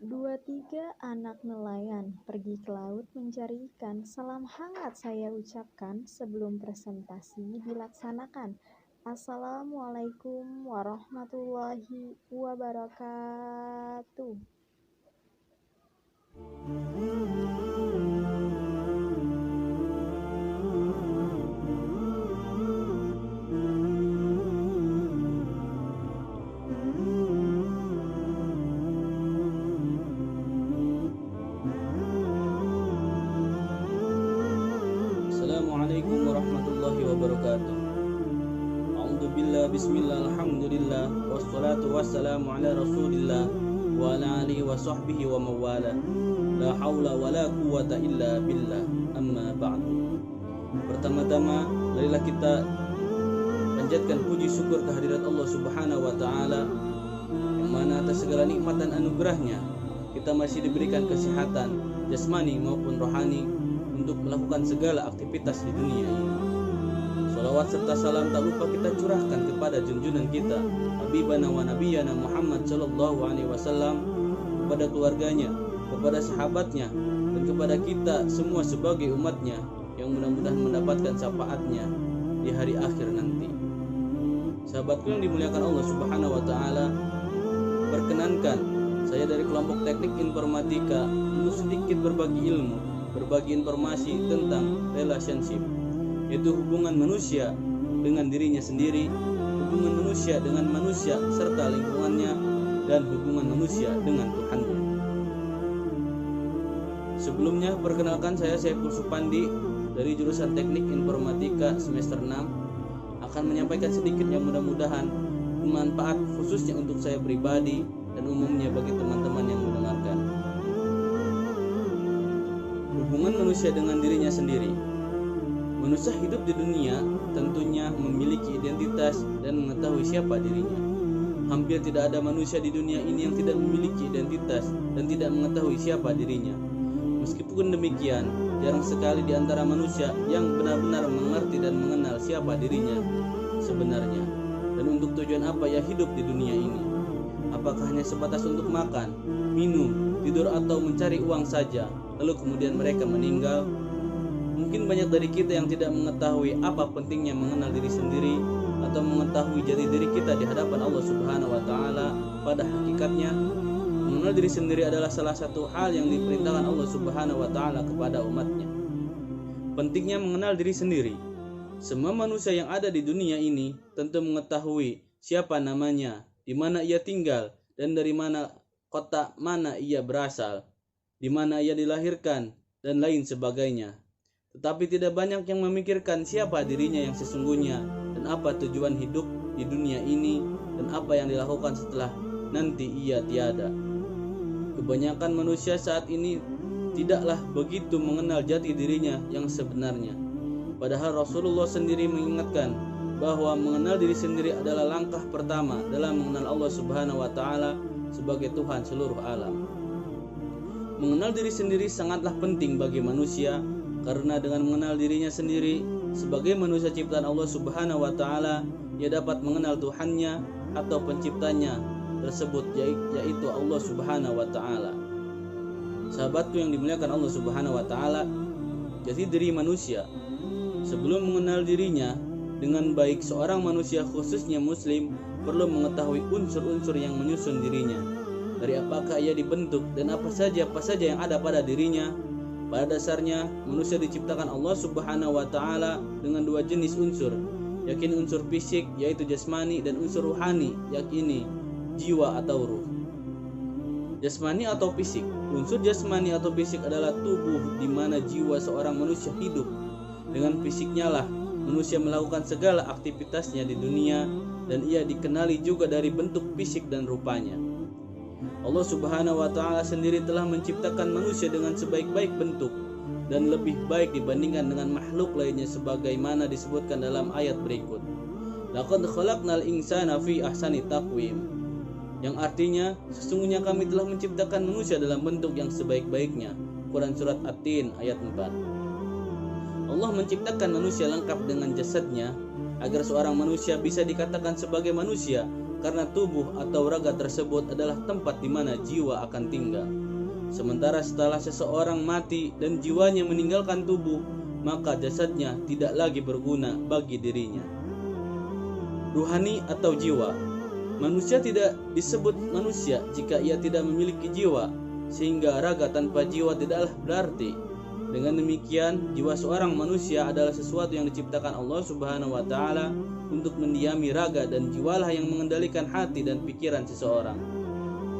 Dua tiga anak nelayan pergi ke laut mencari ikan. Salam hangat saya ucapkan sebelum presentasi dilaksanakan. Assalamualaikum warahmatullahi wabarakatuh. Assalamualaikum warahmatullahi wabarakatuh. A'udzubillah, bismillah, alhamdulillah, wassalatu wassalamu ala rasulillah wa ala alihi wa sahbihi wa mawala. La hawla wa la quwata illa billah, amma ba'du. Pertama-tama, marilah kita panjatkan puji syukur kehadirat Allah Subhanahu wa ta'ala, yang mana atas segala nikmat dan anugerahnya kita masih diberikan kesehatan jasmani maupun rohani untuk melakukan segala aktivitas di dunia ini. Salawat serta salam tak lupa kita curahkan kepada junjungan kita Habibana wa Nabiyana Muhammad sallallahu alaihi wasallam, kepada keluarganya, kepada sahabatnya, dan kepada kita semua sebagai umatnya yang mudah-mudahan mendapatkan syafaatnya di hari akhir nanti. Sahabatku yang dimuliakan Allah Subhanahu wa ta'ala, perkenankan saya dari kelompok teknik informatika untuk sedikit berbagi ilmu, berbagi informasi tentang relationship, yaitu hubungan manusia dengan dirinya sendiri, hubungan manusia dengan manusia serta lingkungannya, dan hubungan manusia dengan Tuhannya. Sebelumnya, perkenalkan saya Saiful Supandi dari jurusan Teknik Informatika semester 6, akan menyampaikan sedikit yang mudah-mudahan bermanfaat khususnya untuk saya pribadi dan umumnya bagi teman-teman yang mendengarkan. Hubungan manusia dengan dirinya sendiri. Manusia hidup di dunia tentunya memiliki identitas dan mengetahui siapa dirinya. Hampir tidak ada manusia di dunia ini yang tidak memiliki identitas dan tidak mengetahui siapa dirinya. Meskipun demikian, jarang sekali di antara manusia yang benar-benar mengerti dan mengenal siapa dirinya sebenarnya dan untuk tujuan apa ia hidup di dunia ini. Apakah hanya sebatas untuk makan, minum, tidur atau mencari uang saja, lalu kemudian mereka meninggal? Mungkin banyak dari kita yang tidak mengetahui apa pentingnya mengenal diri sendiri atau mengetahui jati diri kita di hadapan Allah Subhanahu wa ta'ala. Pada hakikatnya, mengenal diri sendiri adalah salah satu hal yang diperintahkan Allah Subhanahu wa ta'ala kepada umatnya. Pentingnya mengenal diri sendiri. Semua manusia yang ada di dunia ini tentu mengetahui siapa namanya, di mana ia tinggal, dan dari mana kota mana ia berasal, di mana ia dilahirkan, dan lain sebagainya. Tetapi tidak banyak yang memikirkan siapa dirinya yang sesungguhnya dan apa tujuan hidup di dunia ini dan apa yang dilakukan setelah nanti ia tiada. Kebanyakan manusia saat ini tidaklah begitu mengenal jati dirinya yang sebenarnya. Padahal Rasulullah sendiri mengingatkan bahwa mengenal diri sendiri adalah langkah pertama dalam mengenal Allah Subhanahu wa ta'ala sebagai Tuhan seluruh alam. Mengenal diri sendiri sangatlah penting bagi manusia, karena dengan mengenal dirinya sendiri sebagai manusia ciptaan Allah Subhanahu wa ta'ala, ia dapat mengenal Tuhannya atau penciptanya tersebut, yaitu Allah Subhanahu wa ta'ala. Sahabatku yang dimuliakan Allah Subhanahu wa ta'ala, jati diri manusia. Sebelum mengenal dirinya dengan baik, seorang manusia khususnya muslim perlu mengetahui unsur-unsur yang menyusun dirinya. Dari apakah ia dibentuk dan apa saja yang ada pada dirinya. Pada dasarnya manusia diciptakan Allah Subhanahu wa ta'ala dengan dua jenis unsur, yakni unsur fisik yaitu jasmani dan unsur ruhani yakni jiwa atau ruh. Jasmani atau fisik. Unsur jasmani atau fisik adalah tubuh di mana jiwa seorang manusia hidup. Dengan fisiknya lah manusia melakukan segala aktivitasnya di dunia, dan ia dikenali juga dari bentuk fisik dan rupanya. Allah Subhanahu wa ta'ala sendiri telah menciptakan manusia dengan sebaik-baik bentuk dan lebih baik dibandingkan dengan makhluk lainnya sebagaimana disebutkan dalam ayat berikut. Laqad khalaqnal insana fi ahsani taqwim, yang artinya sesungguhnya kami telah menciptakan manusia dalam bentuk yang sebaik-baiknya. Quran surat At-Tin ayat 4. Allah menciptakan manusia lengkap dengan jasadnya agar seorang manusia bisa dikatakan sebagai manusia karena tubuh atau raga tersebut adalah tempat di mana jiwa akan tinggal. Sementara setelah seseorang mati dan jiwanya meninggalkan tubuh, maka jasadnya tidak lagi berguna bagi dirinya. Ruhani atau jiwa. Manusia tidak disebut manusia jika ia tidak memiliki jiwa, sehingga raga tanpa jiwa tidaklah berarti. Dengan demikian, jiwa seorang manusia adalah sesuatu yang diciptakan Allah Subhanahu wa taala untuk mendiami raga dan jiwalah yang mengendalikan hati dan pikiran seseorang.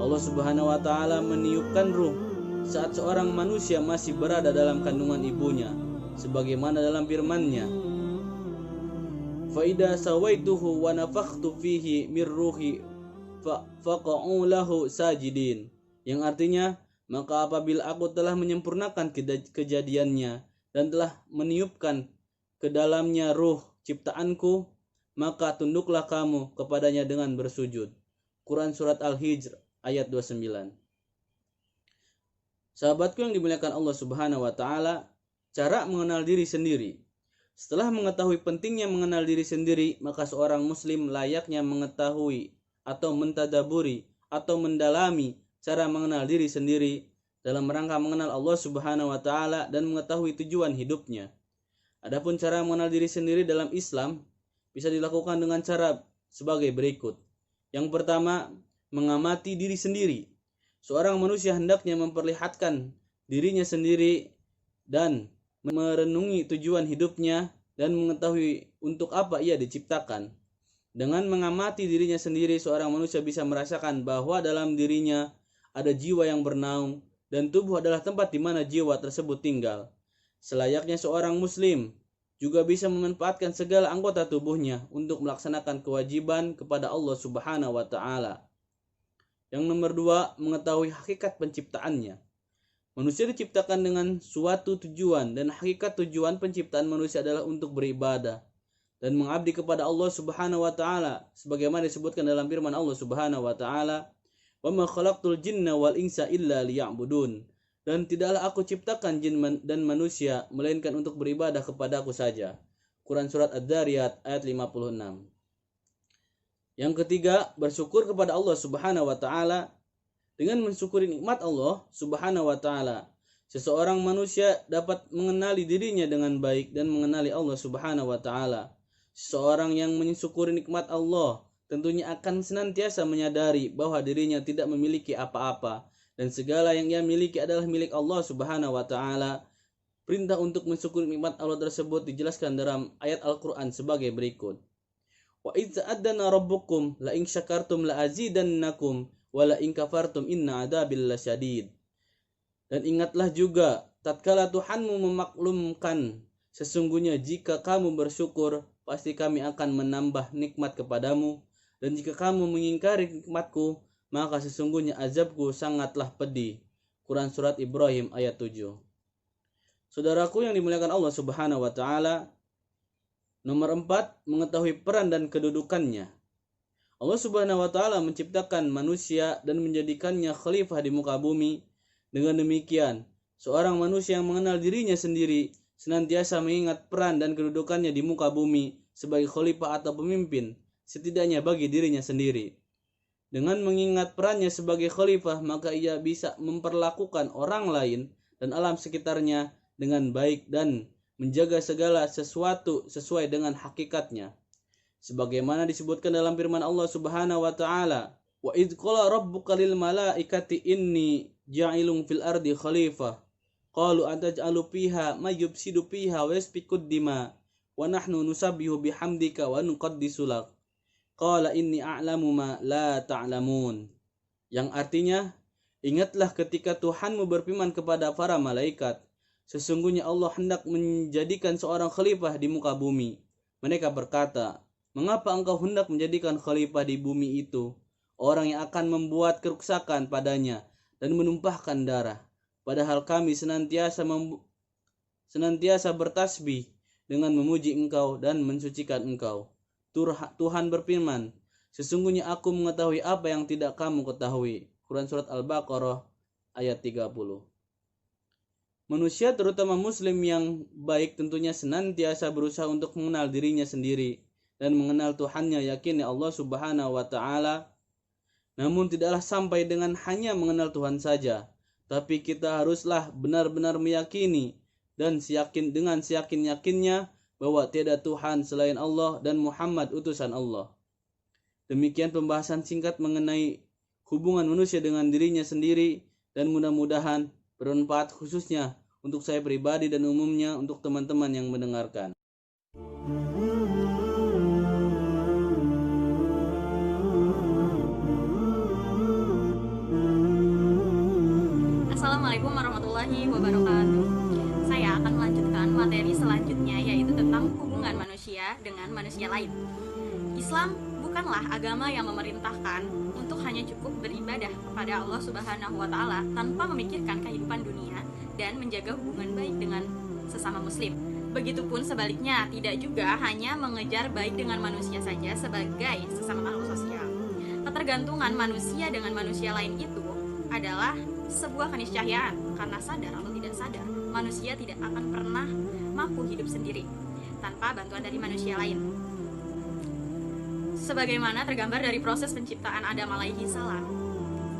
Allah Subhanahu wa taala meniupkan ruh saat seorang manusia masih berada dalam kandungan ibunya, sebagaimana dalam firman-Nya, "Fa idza sawaituhu wa nafakhtu fihi mir ruhi faqa'u lahu sajidin." Yang artinya, maka apabila aku telah menyempurnakan kejadiannya dan telah meniupkan ke dalamnya ruh ciptaanku, maka tunduklah kamu kepadanya dengan bersujud. Quran Surat Al-Hijr ayat 29. Sahabatku yang dimuliakan Allah Subhanahu wa taala, cara mengenal diri sendiri. Setelah mengetahui pentingnya mengenal diri sendiri, maka seorang muslim layaknya mengetahui atau mentadaburi atau mendalami cara mengenal diri sendiri dalam rangka mengenal Allah Subhanahu wa taala dan mengetahui tujuan hidupnya. Adapun cara mengenal diri sendiri dalam Islam bisa dilakukan dengan cara sebagai berikut. Yang pertama, mengamati diri sendiri. Seorang manusia hendaknya memperlihatkan dirinya sendiri dan merenungi tujuan hidupnya dan mengetahui untuk apa ia diciptakan. Dengan mengamati dirinya sendiri, seorang manusia bisa merasakan bahwa dalam dirinya ada jiwa yang bernaung dan tubuh adalah tempat di mana jiwa tersebut tinggal. Selayaknya seorang muslim juga bisa memanfaatkan segala anggota tubuhnya untuk melaksanakan kewajiban kepada Allah Subhanahu wa taala. Yang nomor 2, mengetahui hakikat penciptaannya. Manusia diciptakan dengan suatu tujuan dan hakikat tujuan penciptaan manusia adalah untuk beribadah dan mengabdi kepada Allah Subhanahu wa taala sebagaimana disebutkan dalam firman Allah Subhanahu wa taala, "Wa ma khalaqtul jinna wal insa illa liya'budun." Dan tidaklah aku ciptakan jin dan manusia melainkan untuk beribadah kepadaku saja. Quran Surat Ad-Dariyat ayat 56. Yang ketiga, bersyukur kepada Allah Subhanahu wa taala. Dengan mensyukuri nikmat Allah Subhanahu wa taala, seseorang manusia dapat mengenali dirinya dengan baik dan mengenali Allah Subhanahu wa taala. Seseorang yang mensyukuri nikmat Allah tentunya akan senantiasa menyadari bahwa dirinya tidak memiliki apa-apa dan segala yang ia miliki adalah milik Allah Subhanahu wa taala. Perintah untuk mensyukuri nikmat Allah tersebut dijelaskan dalam ayat Al-Qur'an sebagai berikut. Wa idz adzana rabbukum la in syakartum la azidannakum wala in kafartum inna adzabil lasyadid. Dan ingatlah juga tatkala Tuhanmu memaklumkan, sesungguhnya jika kamu bersyukur pasti kami akan menambah nikmat kepadamu, dan jika kamu mengingkari nikmatku maka sesungguhnya azabku sangatlah pedih. Quran Surat Ibrahim ayat 7. Saudaraku yang dimuliakan Allah Subhanahu wa taala, nomor 4, mengetahui peran dan kedudukannya. Allah Subhanahu wa taala menciptakan manusia dan menjadikannya khalifah di muka bumi. Dengan demikian, seorang manusia yang mengenal dirinya sendiri senantiasa mengingat peran dan kedudukannya di muka bumi sebagai khalifah atau pemimpin, setidaknya bagi dirinya sendiri. Dengan mengingat perannya sebagai khalifah, maka ia bisa memperlakukan orang lain dan alam sekitarnya dengan baik dan menjaga segala sesuatu sesuai dengan hakikatnya. Sebagaimana disebutkan dalam firman Allah Subhanahu wa taala, "Wa idz qala rabbuka lil malaikati inni ja'ilun fil ardi khalifah. Qalu ataj'alu fiha may yufsidu fiha wa yasfikud dima wa nahnu nusabbihu bihamdika wa nuqaddisu lak. Qala inni a'lamu ma la ta'lamun." Yang artinya, ingatlah ketika Tuhanmu berfirman kepada para malaikat, sesungguhnya Allah hendak menjadikan seorang khalifah di muka bumi. Mereka berkata, "Mengapa engkau hendak menjadikan khalifah di bumi itu orang yang akan membuat kerusakan padanya dan menumpahkan darah? Padahal kami senantiasa bertasbih dengan memuji engkau dan mensucikan engkau." Tuhan berfirman, "Sesungguhnya aku mengetahui apa yang tidak kamu ketahui." Quran Surat Al-Baqarah ayat 30. Manusia terutama muslim yang baik tentunya senantiasa berusaha untuk mengenal dirinya sendiri dan mengenal Tuhannya, yakini Allah Subhanahu wa taala. Namun tidaklah sampai dengan hanya mengenal Tuhan saja, tapi kita haruslah benar-benar meyakini dan dengan seyakin-yakinnya bahwa tiada Tuhan selain Allah dan Muhammad utusan Allah. Demikian pembahasan singkat mengenai hubungan manusia dengan dirinya sendiri, dan mudah-mudahan bermanfaat khususnya untuk saya pribadi dan umumnya untuk teman-teman yang mendengarkan. Assalamualaikum warahmatullahi wabarakatuh. Saya akan melanjutkan materi selanjutnya, yaitu tentang hubungan manusia dengan manusia lain. Islam bukanlah agama yang memerintahkan untuk hanya cukup beribadah kepada Allah Subhanahu wa taala tanpa memikirkan kehidupan dunia dan menjaga hubungan baik dengan sesama muslim. Begitupun sebaliknya, tidak juga hanya mengejar baik dengan manusia saja sebagai sesama makhluk sosial. Ketergantungan manusia dengan manusia lain itu adalah sebuah keniscayaan, karena sadar atau tidak sadar, manusia tidak akan pernah mampu hidup sendiri tanpa bantuan dari manusia lain. Sebagaimana tergambar dari proses penciptaan Adam alaihi salam,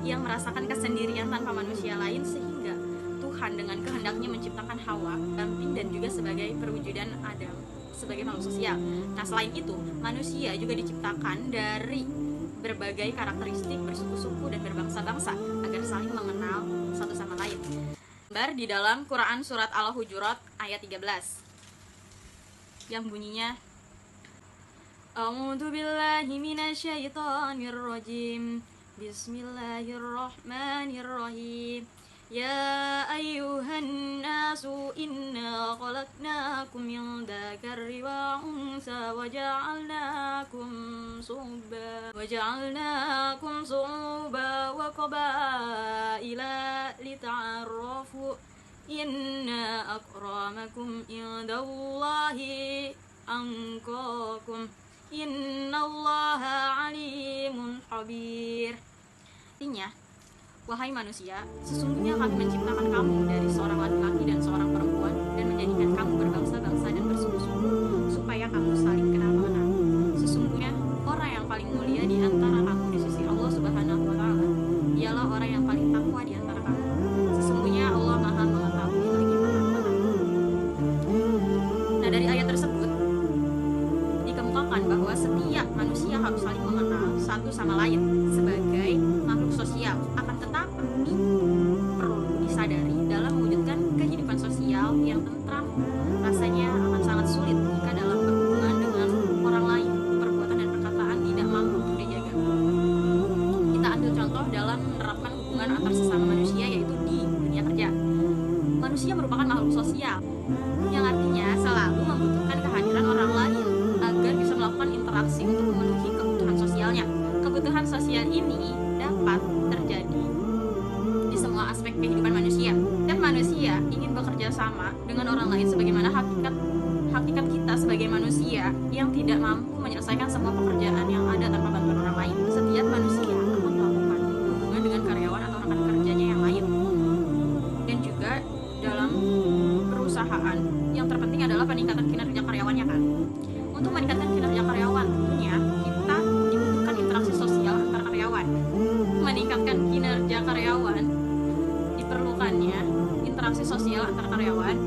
yang merasakan kesendirian tanpa manusia lain, sehingga Tuhan dengan kehendaknya menciptakan Hawa, damping dan juga sebagai perwujudan Adam sebagai makhluk sosial. Nah, selain itu, manusia juga diciptakan dari berbagai karakteristik bersuku-suku dan berbangsa-bangsa agar saling mengenal satu sama lain. Gambar di dalam Quran surat Al-Hujurat ayat 13 yang bunyinya, A'udzu billahi minasyaitonir rajim. Bismillahirrahmanirrahim. Ya ayyuhan nasu inna khalaqnakum min dzakari wa unsa wa ja'alnakum su'uban wa qabaila lita'arafu inna akramakum indallahi anqakum innallaha alimun khabir. Artinya, wahai manusia, sesungguhnya kami menciptakan kamu dari seorang laki-laki dan seorang perempuan dan menjadikan kamu berbangsa-bangsa dan bersuku-suku supaya kamu saling kenal mengenal. Sesungguhnya orang yang paling mulia di antara kamu di sisi Allah Subhanahu wa taala ialah orang yang paling takwa di antara kamu. Sesungguhnya Allah Maha mengetahui lagi Maha mengenal. Nah, dari ayat tersebut dikemukakan bahwa setiap manusia harus saling mengenal satu sama lain sebagai makhluk sosial. Akan tetapi perlu disadari, dalam mewujudkan kehidupan sosial yang tentram, rasanya akan sangat sulit jika dalam berhubungan dengan orang lain perbuatan dan perkataan tidak mampu untuk dijaga. Kita ambil contoh dalam menerapkan hubungan antar sesama manusia, yaitu di dunia kerja. Manusia merupakan makhluk sosial yang artinya selalu membutuhkan kehadiran orang lain agar bisa melakukan interaksi untuk memenuhi kebutuhan sosialnya. Kebutuhan sosial ini dapat terjadi di semua aspek kehidupan manusia. Dan manusia ingin bekerja sama dengan orang lain sebagaimana hakikat kita sebagai manusia yang tidak mampu menyelesaikan semua pekerjaan yang ada tanpa bantuan orang lain. Setiap manusia akan melakukan hubungan dengan karyawan atau rekan kerjanya yang lain. Dan juga dalam perusahaan, yang terpenting adalah peningkatan kinerja karyawannya kan. Untuk meningkatkan kinerja karyawan, tentunya kita dibutuhkan interaksi sosial antar karyawan. Meningkatkan kinerja karyawan, diperlukannya interaksi sosial antar karyawan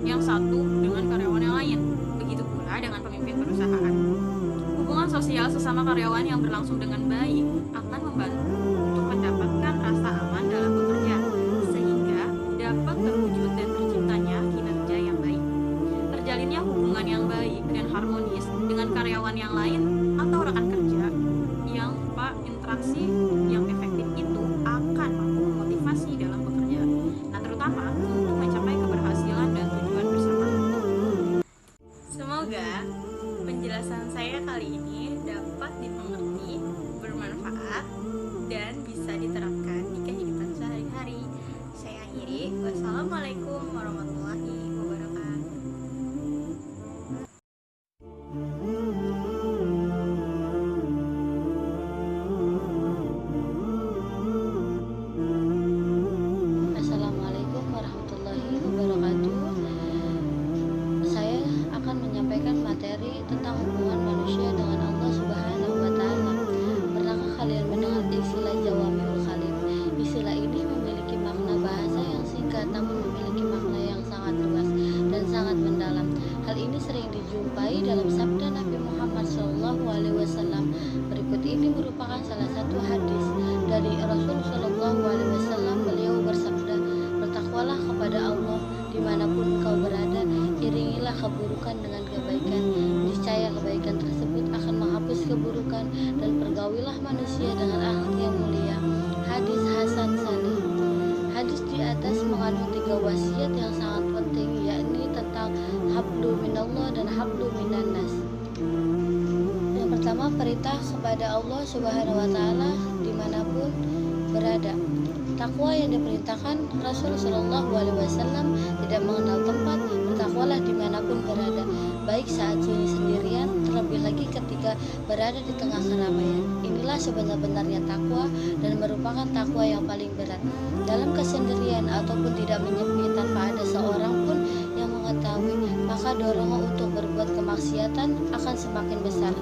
yang satu dengan karyawan yang lain. Begitu pula dengan pemimpin perusahaan. Hubungan sosial sesama karyawan yang berlangsung dengan baik akan membantu untuk mendapatkan rasa aman dalam bekerja, sehingga dapat terwujud dan terciptanya kinerja yang baik. Terjalinnya hubungan yang baik dan harmonis dengan karyawan yang lain atau rekan kerja yang interaksi yang efektif itu akan mampu memotivasi dalam bekerja. Nah, terutama untuk mencapai keberhasilan dan tujuan bersama. Semoga penjelasan saya kali ini dapat dimengerti, bermanfaat, dan bisa diterapkan di kehidupan sehari-hari. Saya akhiri. Wassalamualaikum warahmatullahi wabarakatuh. Assalamualaikum warahmatullahi wabarakatuh. Saya akan menyampaikan materi tentang hubungan manusia dengan manusia dengan akhlak yang mulia. Hadis Hasan Sahih. Hadis di atas mengandung 3 wasiat yang sangat penting, yakni tentang hablu minallah dan hablu minan nas. Yang pertama, perintah kepada Allah Subhanahu wa taala dimanapun berada. Takwa yang diperintahkan Rasulullah SAW tidak mengenal tempat, bertakwalah dimanapun berada, baik saat sunyi sendirian, terlebih lagi ketika berada di tengah keramaian. Inilah sebenar-benarnya takwa dan merupakan takwa yang paling berat. Dalam kesendirian ataupun tidak menyepi tanpa ada seorang pun yang mengetahui, maka dorongan untuk berbuat kemaksiatan akan semakin besar.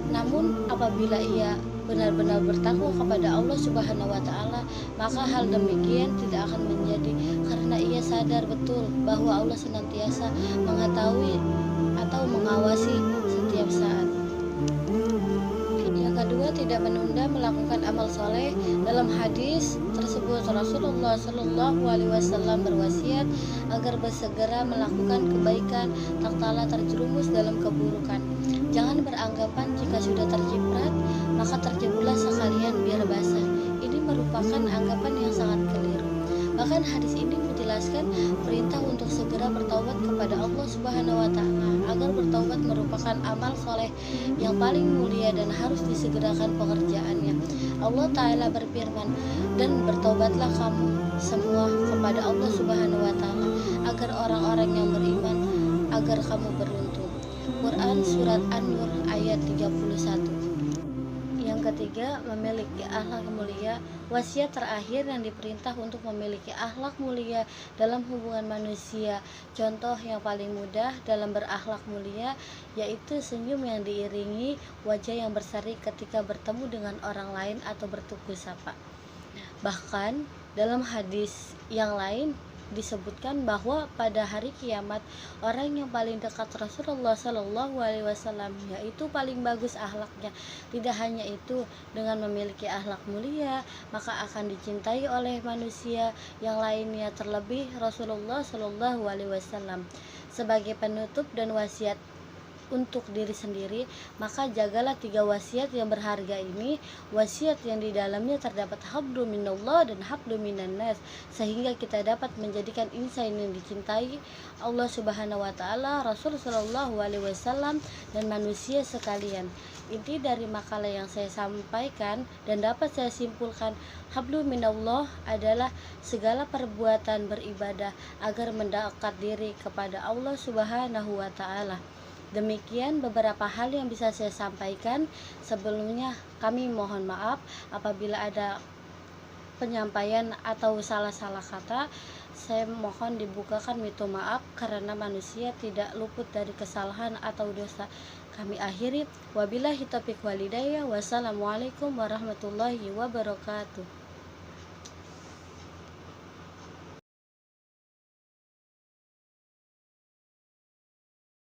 Namun apabila ia benar-benar bertakwa kepada Allah Subhanahu wa taala, maka hal demikian tidak akan menjadi, karena ia sadar betul bahwa Allah senantiasa mengetahui atau mengawasi setiap saat. Yang kedua, tidak menunda melakukan amal soleh. Dalam hadis tersebut Rasulullah SAW berwasiat agar bersegera melakukan kebaikan tak kalah terjerumus dalam keburukan. Jangan beranggapan jika sudah terciprat maka terjeburlah sekalian biar basah. Ini merupakan anggapan yang sangat keliru. Bahkan hadis ini menjelaskan perintah untuk segera bertaubat kepada Allah Subhanahu wa taala, agar bertaubat merupakan amal soleh yang paling mulia dan harus disegerakan pengerjaannya. Allah Ta'ala berfirman, dan bertaubatlah kamu semua kepada Allah Subhanahu wa taala, agar orang-orang yang beriman, agar kamu beruntung. Quran Surat An-Nur ayat 31. Yang ketiga, memiliki akhlak mulia. Wasiat terakhir yang diperintah untuk memiliki akhlak mulia dalam hubungan manusia. Contoh yang paling mudah dalam berakhlak mulia yaitu senyum yang diiringi wajah yang berseri ketika bertemu dengan orang lain atau bertegur sapa. Bahkan dalam hadis yang lain disebutkan bahwa pada hari kiamat orang yang paling dekat Rasulullah SAW yaitu paling bagus akhlaknya. Tidak hanya itu, dengan memiliki akhlak mulia maka akan dicintai oleh manusia yang lainnya, terlebih Rasulullah SAW. Sebagai penutup dan wasiat untuk diri sendiri, maka jagalah 3 wasiat yang berharga ini, wasiat yang di dalamnya terdapat hablu minallah dan hablu minan nas, sehingga kita dapat menjadikan insan yang dicintai Allah Subhanahu wa taala, Rasul sallallahu alaihi wasallam dan manusia sekalian. Inti dari makalah yang saya sampaikan dan dapat saya simpulkan, hablu minallah adalah segala perbuatan beribadah agar mendekat diri kepada Allah Subhanahu wa taala. Demikian beberapa hal yang bisa saya sampaikan. Sebelumnya kami mohon maaf apabila ada penyampaian atau salah-salah kata. Saya mohon dibukakan pintu maaf karena manusia tidak luput dari kesalahan atau dosa. Kami akhiri, wabillahi taufiq walhidayah. Wassalamualaikum warahmatullahi wabarakatuh.